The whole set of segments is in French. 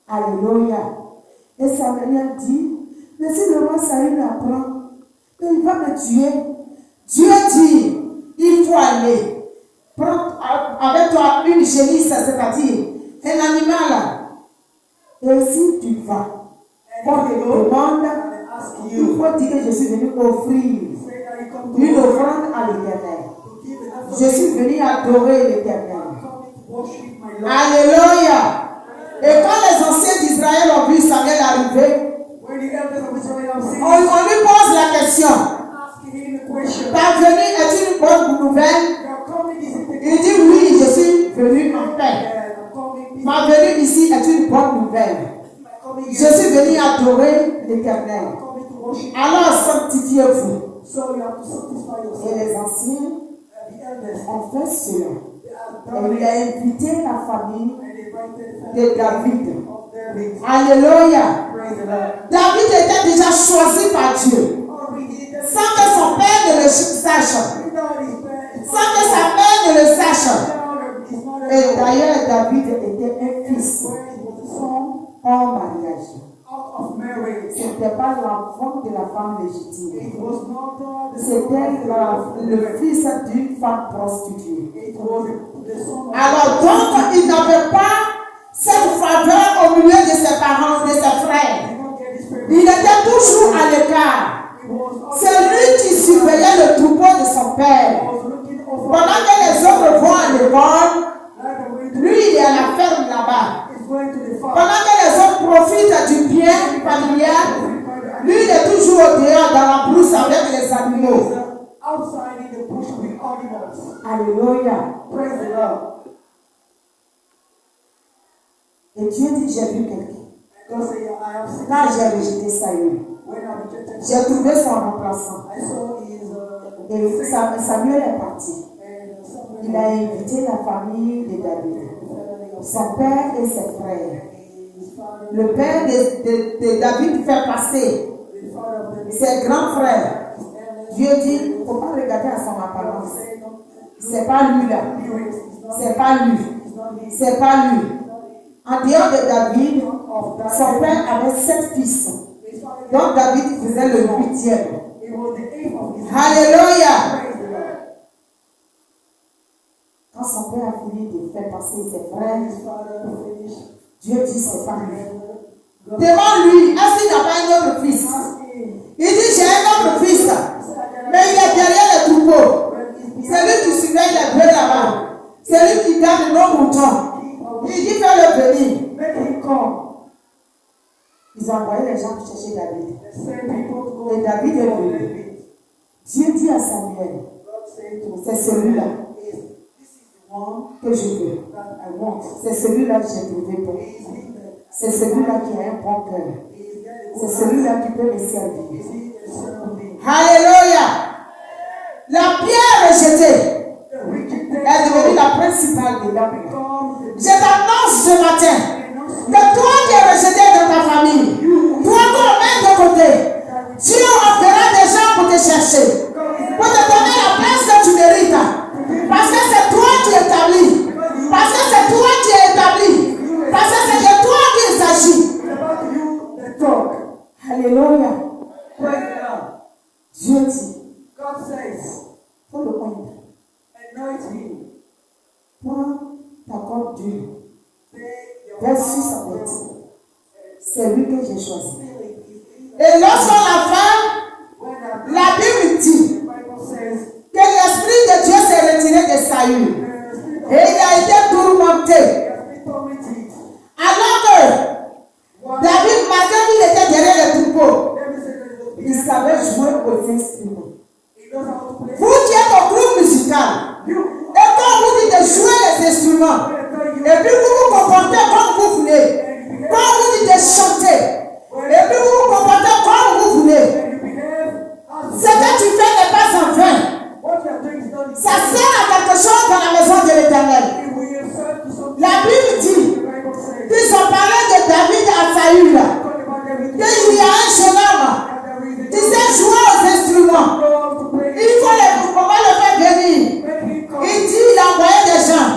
Alléluia. Et Samuel dit, mais si le roi Saül apprend qu'il va me tuer, Dieu dit, il faut aller. Prends avec toi une génisse, c'est-à-dire un animal. Et si tu vas, quand on te demande, il faut dire que je suis venu offrir une offrande à l'Éternel. Je suis venu adorer l'Éternel. Alléluia. Et quand les anciens d'Israël ont vu Samuel arriver, on lui pose la question. Ta venue est une bonne nouvelle? Il dit oui, je suis venu en paix. Ma venue ici est une bonne nouvelle. Je suis venu adorer l'Éternel. Alors sanctifiez-vous. Et les anciens ont fait cela. Et il a invité la famille de David. Alléluia. David était déjà choisi par Dieu. Sans que son père ne le sache. Sans que sa mère ne le sache. Et d'ailleurs, David était un fils hors mariage. Ce n'était pas l'enfant de la femme légitime. C'était le fils d'une femme prostituée. Alors donc, il n'avait pas cette faveur au milieu de ses parents, de ses frères. Il était toujours à l'écart. C'est lui qui surveillait le troupeau de son père. Pendant que les autres vont à l'école, lui il est à la ferme là-bas. Pendant que les autres profitent du bien familial, lui il est toujours au dehors dans la brousse avec les animaux. Alléluia. Et Dieu dit, j'ai vu quelqu'un. Quand j'ai rejeté Saül, j'ai trouvé son remplaçant. Et Samuel est parti. Il a invité la famille de David, son père et ses frères. Le père de David fait passer ses grands frères. Dieu dit, il ne faut pas regarder à son apparence. C'est pas lui là. C'est pas lui. C'est pas lui. En dehors de David, son père avait 7 fils. Donc David faisait le 8e. Alléluia. Quand son père a fini de faire passer ses frères, Dieu dit c'est pas lui. Demande-lui, est-ce qu'il n'a pas un autre fils? Il dit j'ai un autre fils, mais il est derrière les troupeaux. C'est lui qui surveille les bœufs là-bas. C'est lui qui garde nos moutons. Il dit fais-le venir. Ils ont envoyé les gens pour chercher David. Et David est venu. Dieu dit à Samuel, c'est celui-là que je veux. C'est celui-là que j'ai trouvé bon. C'est celui-là qui a un bon cœur. C'est celui-là qui peut me servir. Alléluia. La pierre rejetée est devenue la principale de l'homme. Je t'annonce ce matin que toi qui es rejeté dans ta famille, toi qui le mets de côté, Dieu enverra des gens pour te chercher, pour te donner la place que tu mérites. Parce que c'est toi qui établis. Parce que c'est toi qui es établi. Parce que c'est de toi qu'il s'agit. Alléluia. Dieu dit, faut le prendre. Prends ta corde d'huile. Versus sa tête. C'est lui que j'ai choisi. Et lorsqu'on l'a fait, la Bible dit que l'Esprit de Dieu s'est retiré de Saül. Et il a été tourmenté. Alors que David, malgré qu'il était derrière les troupeaux, il savait jouer aux instruments. Vous qui êtes au groupe musical, et quand vous dites de jouer les instruments, et puis vous vous comportez comme vous voulez, quand vous dites de chanter, et puis vous vous comportez comme vous voulez, ce que tu fais n'est pas en vain. Ça sert à quelque chose dans la maison de l'Éternel. La Bible dit qu'ils ont parlé de David à Saül, qu'il y a un jeune homme qui sait jouer aux instruments. On va le faire venir. Il dit, il a envoyé des gens.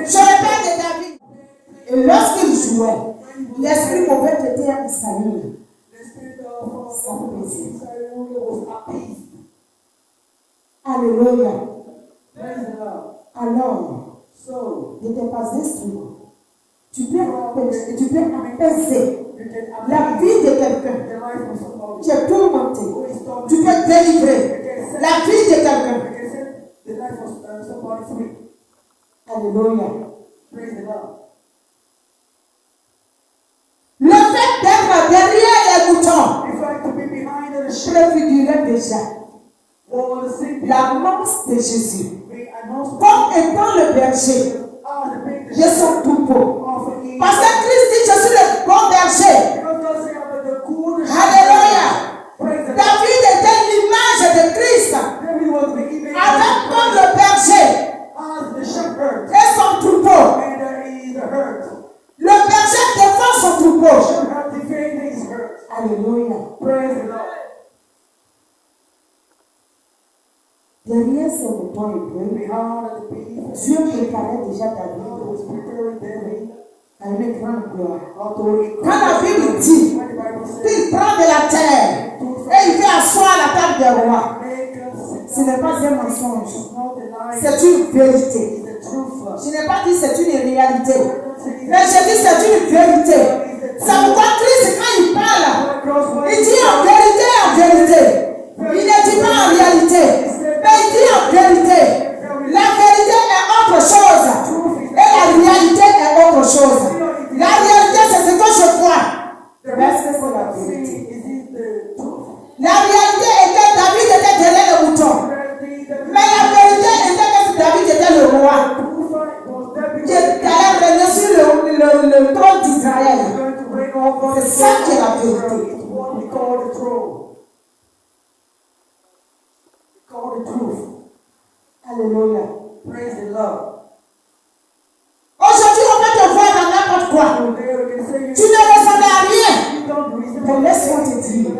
Je répète de David. Et lorsqu'il jouait, l'esprit mauvais qui était à Saül, ça me plaisait. Alléluia. Alors, n'était pas instrument. Tu peux apaiser la vie de quelqu'un. Tu es tourmenté. Tu peux délivrer la vie de quelqu'un. Alléluia. Le fait d'être derrière les moutons préfigurait déjà l'annonce de Jésus comme étant le berger de son troupeau. Parce que Christ dit, je suis le bon berger. Alléluia. David était l'image de Christ avec comme le berger et son troupeau. Le berger défend son troupeau. Alléluia. Derrière ces moutons hébreux, Dieu préparait déjà David à une grande gloire. Quand la Bible dit qu'il prend de la terre et il fait asseoir la table des rois, ce n'est pas un mensonge, c'est une vérité. Je n'ai pas dit c'est une réalité, mais j'ai dit c'est une vérité. C'est pourquoi Christ, quand il parle, il dit en vérité, en vérité. Il ne dit pas en réalité, mais il dit en vérité. La vérité est autre chose et la réalité est autre chose. La réalité, c'est ce que je vois. Est-ce que c'est la vérité? La réalité est que David était derrière le mouton. Mais la vérité était que David était le roi qui allait régner sur le trône d'Israël. C'est ça qui est la vérité. Alléluia. Praise the Lord. Aujourd'hui, on peut te voir dans n'importe quoi. Tu ne ressembles à rien. Mais laisse-moi te dire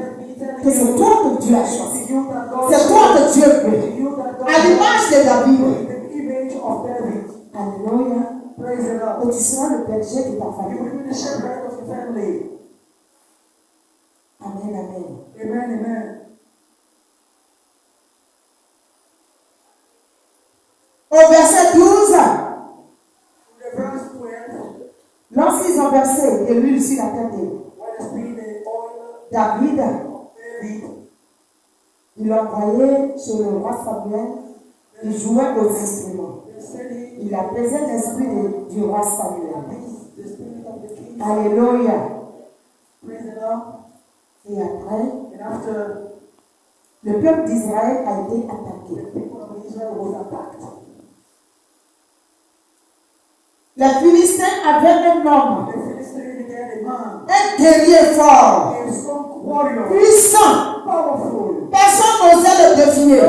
que c'est toi que Dieu a choisi. C'est toi que Dieu veut. À l'image de David. Alléluia. Et tu seras le berger de ta famille. Amen, amen. Amen, amen. Au verset 12, lorsqu'ils ont versé de l'huile sur la tête de David, il envoyait sur le roi Samuel, il jouait aux instruments. Il apaisait l'esprit du roi Samuel. Alléluia. Et après, le peuple d'Israël a été attaqué. Les Philistins avaient un homme, un guerrier fort, puissant. Personne n'osait le défier.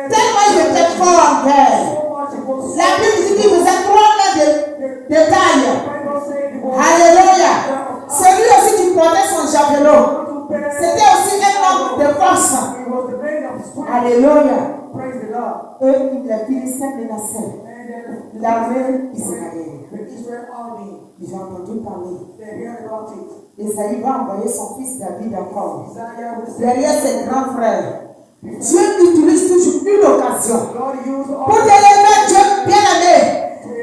Tellement il était fort en guerre. La Bible dit qu'il faisait 3 mètres de taille. Alléluia. Celui aussi qui portait son javelot, c'était aussi un homme de force. Alléluia. Et les Philistins menaçaient l'armée israélienne. Ils ont entendu parler. Esaïe va envoyer son fils David encore. Derrière ses grands frères. Dieu utilise toujours une occasion pour t'élever, Dieu bien-aimé.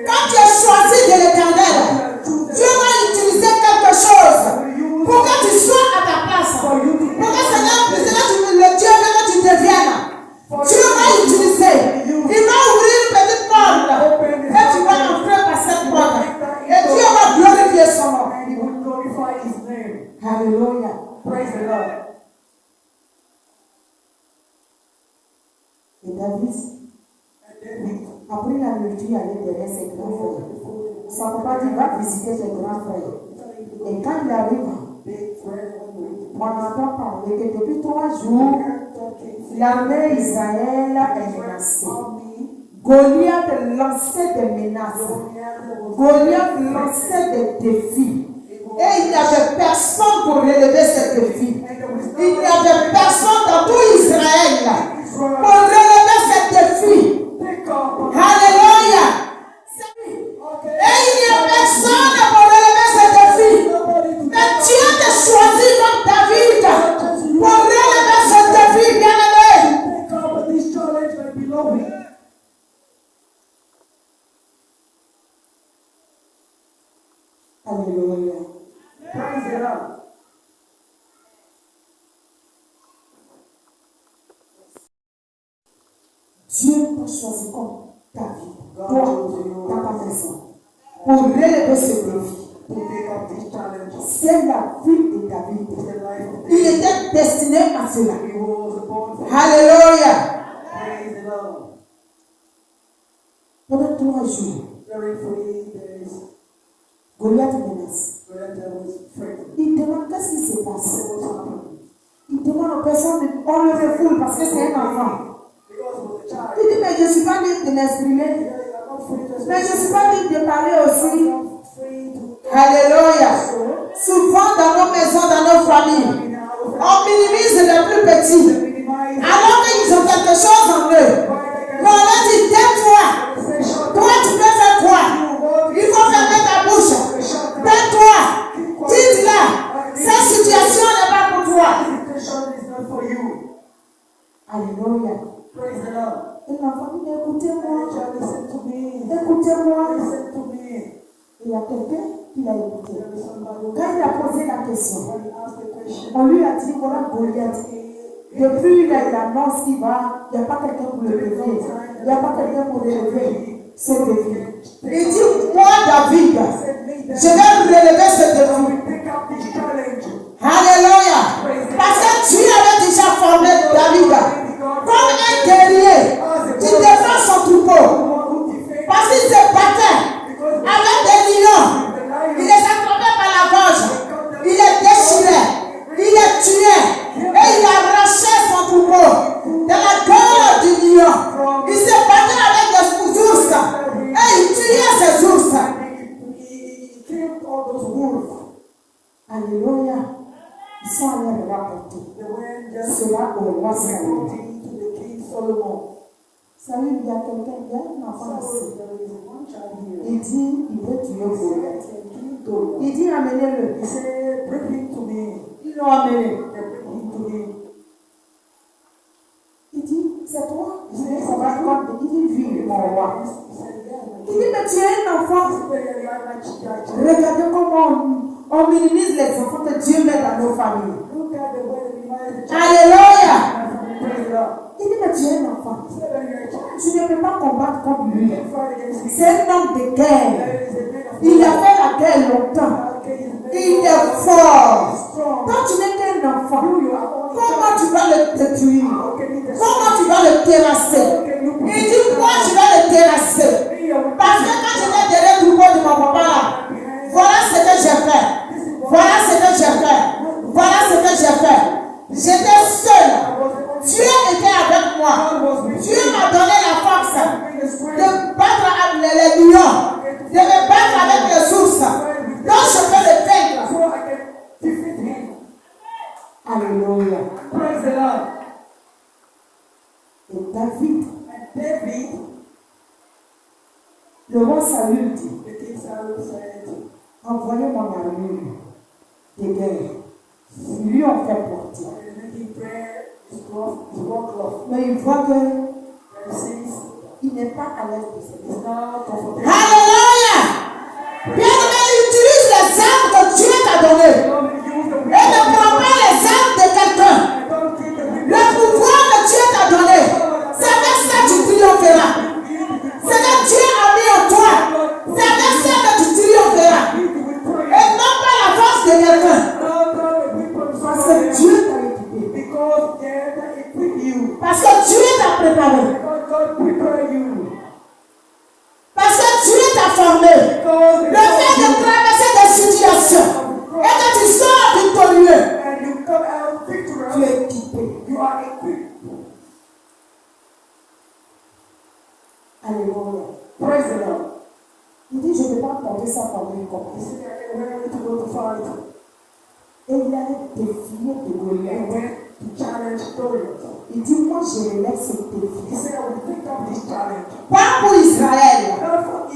Quand tu es choisi de l'Éternel, Dieu va utiliser quelque chose pour que tu sois à ta place. Pour que le Dieu que tu deviennes. Dieu va utiliser. Il va ouvrir une petite porte. Et tu vas entrer par cette porte. Et Dieu va glorifier son nom. Alléluia. Praise the Lord. Et David, après la nuit, il allait derrière ses grands frères. Son papa dit, va visiter ses grands frères. Et quand il arrive, on entend parler que depuis 3 jours, l'armée d'Israël est menacée. Goliath lançait des menaces. Goliath lançait des défis. Et il n'y avait personne pour relever ces défis. Il n'y avait personne dans tout Israël pour relever ces défis. Alléluia. Et il n'y a personne pour Alléluia. Praise the Lord. Dieu t'a choisi comme David, toi, dans ta maison, pour relever ce défi. To take up this challenge. C'est la vie de David. The life of Il était destiné à cela. He was born for. Alléluia. Praise the Lord. Pendant 3 jours, During 3 days, Goliath menace. Goliath was afraid. Il demande qu'est-ce qui se passe. What was happening? Il demande aux personnes, on le refoule parce que c'est un enfant. Because of the child. Il dit, mais je ne suis pas libre de m'exprimer. You are not free to Mais je ne suis pas libre de parler aussi. You are not free to. Alléluia. Souvent dans nos maisons, dans nos familles, on minimise les plus petits. Alors qu'ils ont quelque chose en eux. Mais on leur dit, tais-toi. Toi, tu peux faire quoi? Il faut fermer ta bouche. Tais-toi. Dites-la. Cette situation n'est pas pour toi. Alléluia. Praise the Lord. Et l'enfant dit, écoutez-moi. Child, listen to me. Écoutez-moi. Listen to me. Il y a quelqu'un qui l'a écouté. There is somebody Quand il a posé la question, when he asked the question. on lui a dit, voilà Goliath. Depuis il annonce qu'il va, il n'y a pas quelqu'un pour le lever. Il n'y a pas quelqu'un pour le lever. Ce défi. Il dit, moi David, je vais relever ce défi. Pick up this challenge. Alléluia. Parce que Dieu avait déjà formé David comme un guerrier qui défend son troupeau. Parce qu'il se battait avec des lions. Il les attrapait par la gorge. Il les déchirait. Il les tuait. Et il arrachait son troupeau de la gorge du lion. Il se battait avec des ours. Et il tuait ces ours. He killed all those wolves. Alléluia. Ils sont allés rapporter They went just cela au roi Saül. reporting to the king Solomon. Saül, il y a quelqu'un, il y a un enfant So ici. there is one child here. Il dit, il veut tuer Goliath. He killed Goliath. Il dit, amenez-le. He said, bring him to me. Ils l'ont amené. They bring him to him. Il dit, c'est toi. Il dit, on va prendre. Il dit, vive mon roi. He said, yeah. Il dit, mais tu es un enfant. You are my child. Regardez comment on minimise les enfants que Dieu met dans nos familles. Look at the way they remind the child. Alléluia. Praise the Lord. Il dit, mais tu es un enfant. He said, when you're a child, Tu ne peux pas combattre contre lui. you fight against him. C'est un homme de guerre. There is a man of Il a fait la guerre longtemps. Il est fort. Quand tu n'es qu'un enfant, comment tu vas le détruire? Comment tu vas le terrasser? Il dit, moi je vais le terrasser. Parce que quand j'étais derrière le troupeau de mon papa, voilà ce que j'ai fait. Voilà ce que j'ai fait. Voilà ce que j'ai fait. J'étais seul. Dieu était avec moi. Dieu m'a donné la force de battre avec les lions, de me battre avec les ours. Donc je peux le vaincre. So I can defeat him. Alléluia. Praise the Lord. Et David, And David, le roi Saül dit, the king Saul said, envoyez mon armure de guerre. Ils lui ont fait porter. I am making prayer is war cloth. Mais il voit que And he says, il n'est pas à l'aise de se it's not comfortable. Alléluia. Bien-aimé, utilise les armes que Dieu t'a données. Don't use the Et ne prends pas les armes de quelqu'un. Don't keep the Le pouvoir que Dieu t'a donné, c'est avec ça que tu triompheras. C'est que Dieu a mis en toi. C'est avec ça que tu triompheras. Et non pas la force de quelqu'un. Parce que Dieu t'a équipé. Because they equip you. Parce que Dieu t'a préparé. Because God prepare you. Parce que Dieu t'a formé. Le fait de traverser des situations et que tu sors victorieux, And you come out tu victorious. es équipé. You are equipped. Alléluia. Praise the Lord. Il dit, je ne vais pas porter ça pendant une He compagnie. said, I can wear it to go to fight. Et il a défié de And Goliath. went to challenge Goliath. Il dit, moi je relève ce He défi. said, I will pick up this challenge. Pas pour Israël, Not for